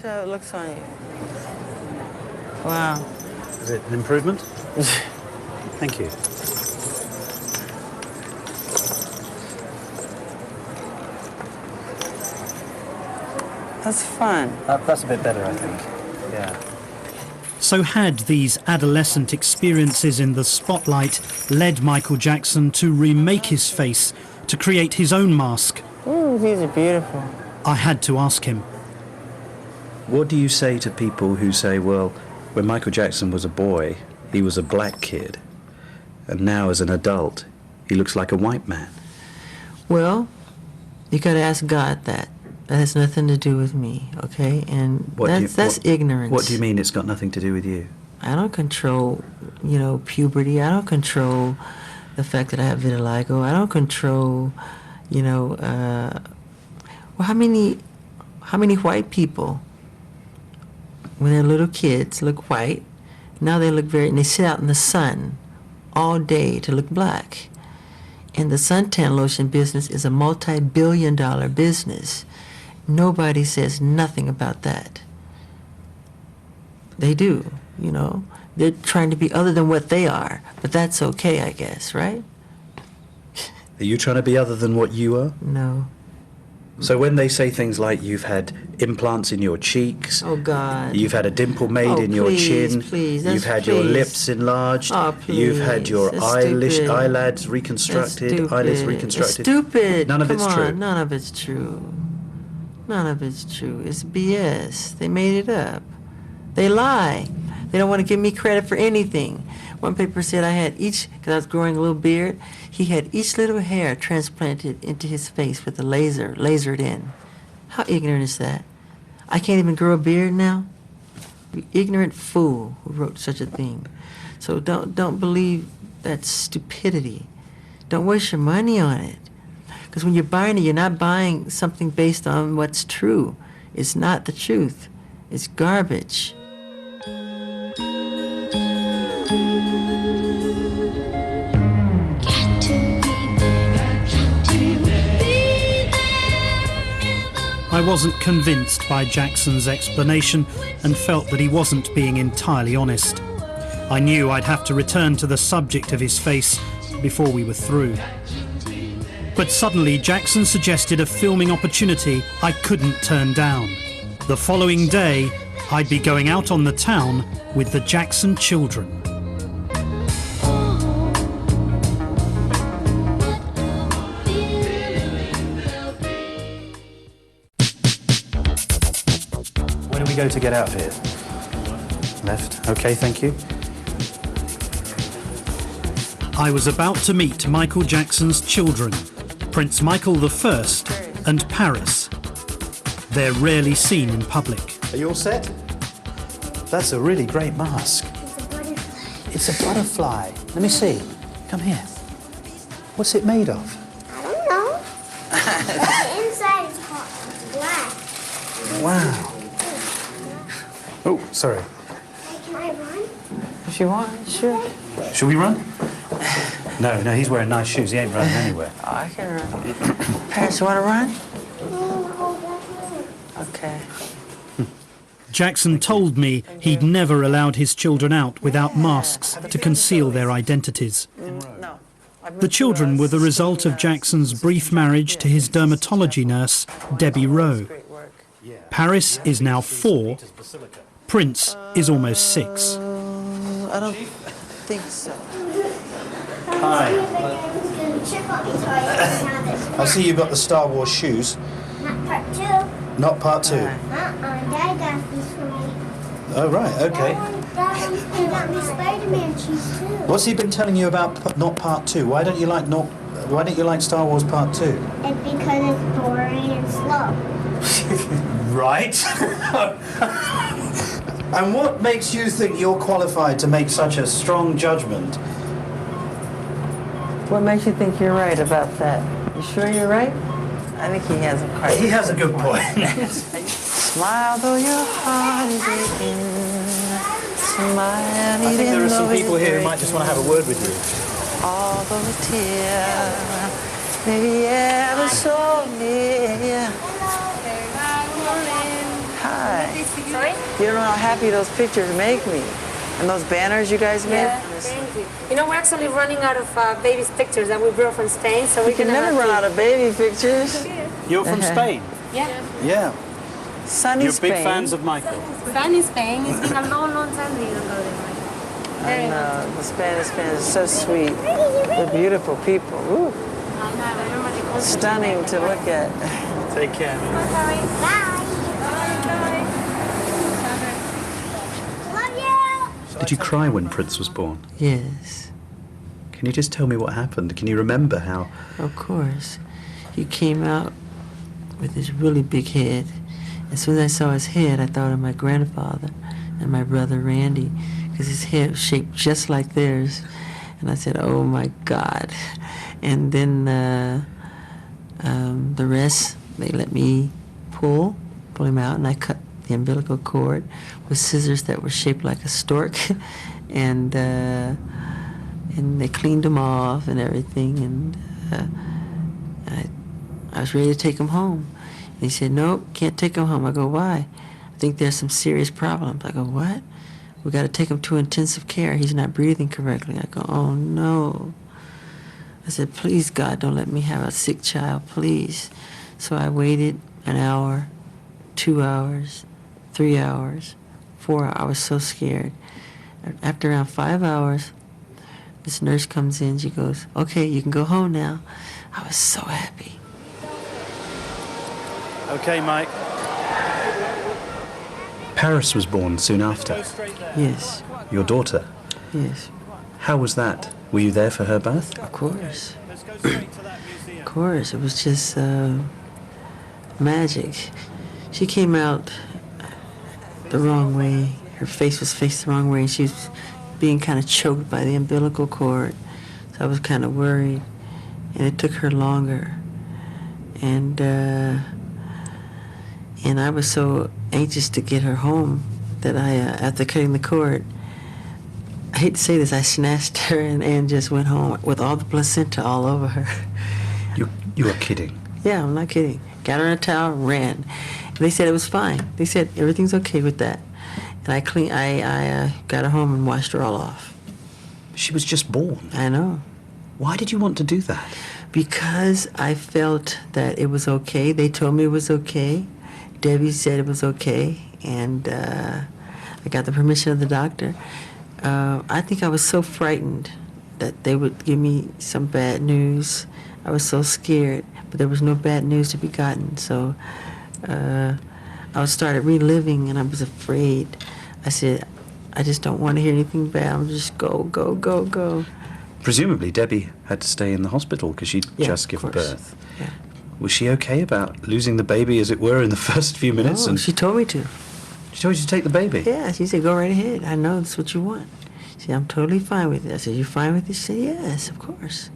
See how it looks on you. Wow. Is it an improvement? Thank you. That's fun. That's a bit better, I think. Yeah. So had these adolescent experiences in the spotlight led Michael Jackson to remake his face, to create his own mask? Ooh, these are beautiful. I had to ask him. What do you say to people who say, well, when Michael Jackson was a boy, he was a black kid, and now as an adult, he looks like a white man? Well, you got to ask God that. That has nothing to do with me, okay? And that's ignorance. What do you mean it's got nothing to do with you? I don't control, puberty. I don't control the fact that I have vitiligo. I don't control, well, how many white people, when they're little kids, look white? Now they look and they sit out in the sun all day to look black. And the suntan lotion business is a multi-billion-dollar business. Nobody says nothing about that. They do, They're trying to be other than what they are, but that's okay, I guess, right? Are you trying to be other than what you are? No. So when they say things like you've had implants in your cheeks, oh God, you've had a dimple made in your chin, you've had your lips enlarged, you've had your eyelids reconstructed, eyelids reconstructed. It's stupid. None of it's true. None of it's true. None of it's true. It's BS. They made it up. They lie. They don't want to give me credit for anything. One paper said I had because I was growing a little beard, he had each little hair transplanted into his face with a lasered in. How ignorant is that? I can't even grow a beard now? You ignorant fool who wrote such a thing. So don't believe that stupidity. Don't waste your money on it. Because when you're buying it, you're not buying something based on what's true. It's not the truth. It's garbage. I wasn't convinced by Jackson's explanation and felt that he wasn't being entirely honest. I knew I'd have to return to the subject of his face before we were through. But suddenly Jackson suggested a filming opportunity I couldn't turn down. The following day, I'd be going out on the town with the Jackson children. Where do we go to get out of here? Left. Okay, thank you. I was about to meet Michael Jackson's children, Prince Michael I and Paris. They're rarely seen in public. Are you all set? That's a really great mask. It's a butterfly. It's a butterfly. Let me see. Come here. What's it made of? I don't know. The inside is black. Wow. Oh, sorry. Hey, can I run? If you want, sure. Should we run? No, he's wearing nice shoes. He ain't running anywhere. Oh, I can run. Paris, you want to run? Okay. Jackson told me he'd never allowed his children out without masks to conceal their identities. No. The children were the result of Jackson's brief marriage to his dermatology nurse, Debbie Rowe. Paris is now 4. Prince is almost 6. I don't think so. Hi. I see you've got the Star Wars shoes. Not part 2. Not part 2. Dad got these for me. Oh, right, okay. Dad got me Spider-Man shoes too. What's he been telling you about not part 2? Why don't you like Star Wars part 2? It's because it's boring and slow. Right. And what makes you think you're qualified to make such a strong judgment? What makes you think you're right about that? You sure you're right? I think he has a quite. He has a good point. Smile though your heart is aching. Smile. I think there are some people here who might just want to have a word with you. All those tears, maybe ever so near. How why. Sorry? You don't know how happy those pictures make me. And those banners you guys made. Yeah, thank you. You know, we're actually running out of baby's pictures that we brought from Spain, so We we're can gonna never have run to... out of baby pictures. You're from Spain? Yeah. Yeah. Sunny You're Spain. big fans of Michael? Spain is Spain. It's been a long, long time that you don't go there. I know, the Spanish fans are so sweet. They're beautiful people. Ooh, I know, I remember the concert. stunning to look at. Take care. Love you. Did you cry when Prince was born? Yes, Can you just tell me what happened? Can you remember how? of course. He came out with this really big head. As soon as I saw his head, I thought of my grandfather and my brother Randy, because his head was shaped just like theirs. And I said, oh my God. And then the rest, they let me pull him out, and I cut the umbilical cord with scissors that were shaped like a stork. And they cleaned him off and everything. And I was ready to take him home. And he said, nope, can't take him home. I go, why? I think there's some serious problems. I go, what? We got to take him to intensive care. He's not breathing correctly. I go, oh no. I said, please, God, don't let me have a sick child, please. So I waited an hour, 2 hours, 3 hours, 4 hours. I was so scared. After around 5 hours, this nurse comes in. She goes, okay, you can go home now. I was so happy. Okay, Mike. Paris was born soon after. Yes, Your daughter. yes, How was that? Were you there for her birth? of course. Of course, it was just magic. She came out the wrong way. Her face was faced the wrong way, and she was being kind of choked by the umbilical cord. So I was kind of worried, and it took her longer. And I was so anxious to get her home that I, after cutting the cord, I hate to say this, I snatched her and just went home with all the placenta all over her. You are kidding. Yeah, I'm not kidding. Got her in a towel, ran. And they said it was fine. They said everything's okay with that. And I got her home and washed her all off. She was just born. I know. Why did you want to do that? Because I felt that it was okay. They told me it was okay. Debbie said it was okay. And I got the permission of the doctor. I think I was so frightened that they would give me some bad news. I was so scared, but there was no bad news to be gotten. So I started reliving, and I was afraid. I said, I just don't want to hear anything bad. I'm just go, go, go, go. Presumably Debbie had to stay in the hospital because she'd Yeah, just of given course. birth. Yeah. Was she okay about losing the baby, as it were, in the first few minutes? Oh, And she told me to. she told you to take the baby? Yeah, she said, go right ahead. I know that's what you want. She said, I'm totally fine with it. I said, you fine with it? She said, yes, of course.